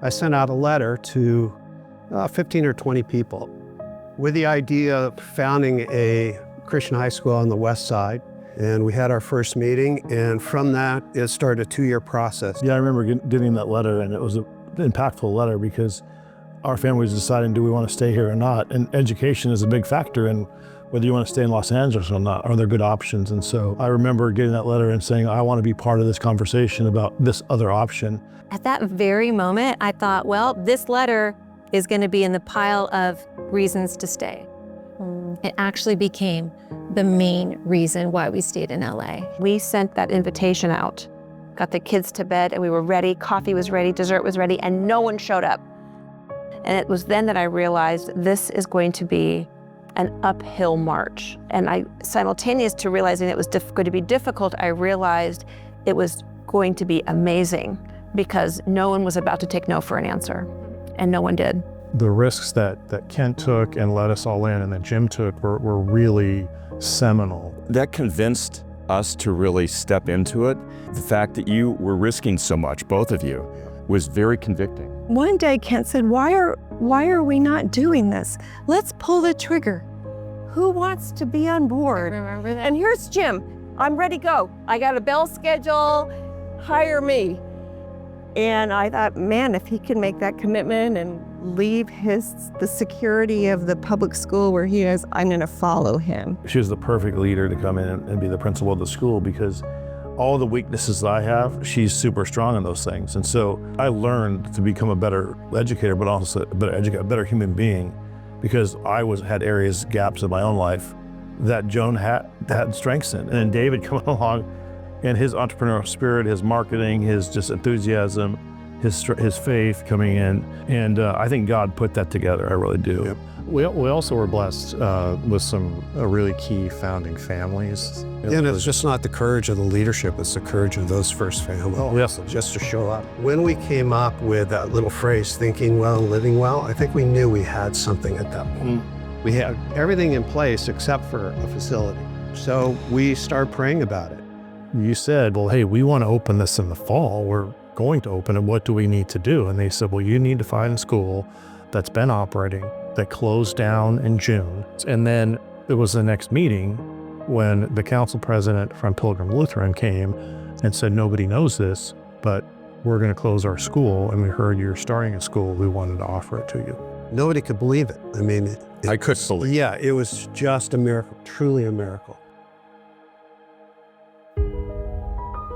I sent out a letter to 15 or 20 people with the idea of founding a Christian high school on the west side. And we had our first meeting, and from that, it started a 2-year process. Yeah, I remember getting that letter, and it was an impactful letter because our family was deciding, do we want to stay here or not? And education is a big factor in whether you want to stay in Los Angeles or not. Are there good options? And so I remember getting that letter and saying, I want to be part of this conversation about this other option. At that very moment, I thought, well, this letter is going to be in the pile of reasons to stay. It actually became the main reason why we stayed in LA. We sent that invitation out, got the kids to bed, and we were ready. Coffee was ready, dessert was ready, and no one showed up. And it was then that I realized this is going to be an uphill march. And I, simultaneous to realizing it was going to be difficult, I realized it was going to be amazing because no one was about to take no for an answer, and no one did. The risks that Kent took and let us all in and that Jim took were really seminal. That convinced us to really step into it. The fact that you were risking so much, both of you, was very convicting. One day Kent said, why are we not doing this? Let's pull the trigger. Who wants to be on board? Remember that? And here's Jim. I'm ready to go. I got a bell schedule. Hire me. And I thought, man, if he can make that commitment and leave the security of the public school where he is, I'm going to follow him. She was the perfect leader to come in and be the principal of the school because all the weaknesses that I have, she's super strong in those things. And so I learned to become a better educator, but also a better human being, because I had gaps in my own life that Joan had strengths in. And then David coming along and his entrepreneurial spirit, his marketing, his just enthusiasm, his faith coming in. And I think God put that together, I really do. Yep. We also were blessed with some really key founding families. And it's just not the courage of the leadership, it's the courage of those first families. Oh, yes. Just to show up. When we came up with that little phrase, thinking well, living well, I think we knew we had something at that point. We had everything in place except for a facility. So we started praying about it. You said, well, hey, we want to open this in the fall. We're going to open it. What do we need to do? And they said, well, you need to find a school that's been operating, that closed down in June. And then it was the next meeting when the council president from Pilgrim Lutheran came and said, nobody knows this, but we're going to close our school. And we heard you're starting a school. We wanted to offer it to you. Nobody could believe it. I mean, I couldn't believe it. Yeah, it was just a miracle, truly a miracle.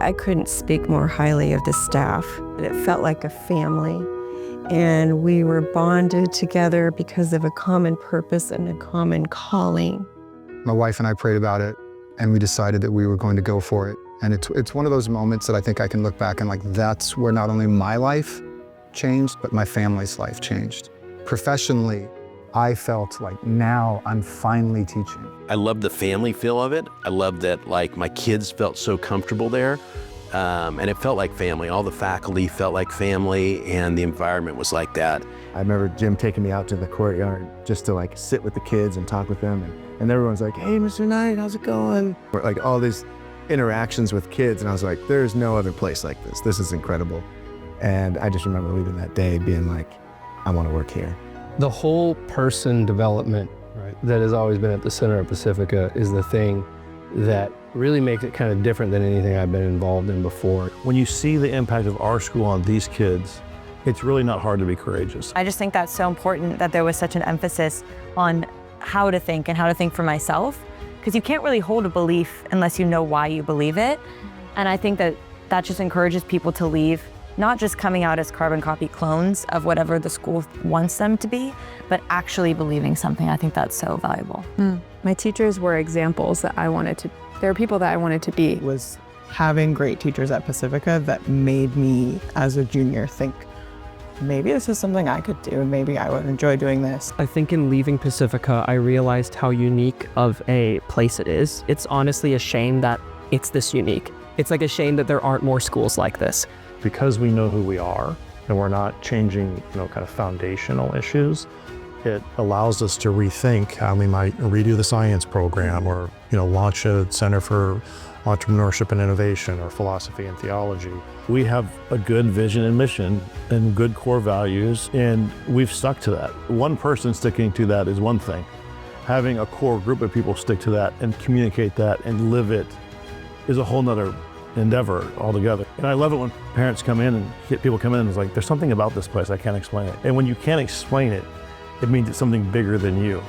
I couldn't speak more highly of the staff. It felt like a family. And we were bonded together because of a common purpose and a common calling. My wife and I prayed about it, and we decided that we were going to go for it. And it's one of those moments that I think I can look back and like, that's where not only my life changed, but my family's life changed. Professionally, I felt like now I'm finally teaching. I love the family feel of it. I love that like my kids felt so comfortable there. And it felt like family. All the faculty felt like family, and the environment was like that. I remember Jim taking me out to the courtyard just to like sit with the kids and talk with them. And everyone's like, hey, Mr. Knight, how's it going? Like all these interactions with kids. And I was like, there's no other place like this. This is incredible. And I just remember leaving that day being like, I want to work here. The whole person development, right, that has always been at the center of Pacifica is the thing that really makes it kind of different than anything I've been involved in before. When you see the impact of our school on these kids, it's really not hard to be courageous. I just think that's so important that there was such an emphasis on how to think and how to think for myself, because you can't really hold a belief unless you know why you believe it. And I think that just encourages people to leave, not just coming out as carbon copy clones of whatever the school wants them to be, but actually believing something. I think that's so valuable. My teachers were examples that there were people that I wanted to be. Was having great teachers at Pacifica that made me, as a junior, think, maybe this is something I could do. Maybe I would enjoy doing this. I think in leaving Pacifica, I realized how unique of a place it is. It's honestly a shame that it's this unique. It's like a shame that there aren't more schools like this. Because we know who we are and we're not changing, kind of foundational issues, it allows us to rethink how we might redo the science program or, launch a center for entrepreneurship and innovation or philosophy and theology. We have a good vision and mission and good core values, and we've stuck to that. One person sticking to that is one thing. Having a core group of people stick to that and communicate that and live it is a whole nother endeavor altogether. And I love it when parents come in and people come in and it's like, there's something about this place, I can't explain it. And when you can't explain it, it means it's something bigger than you.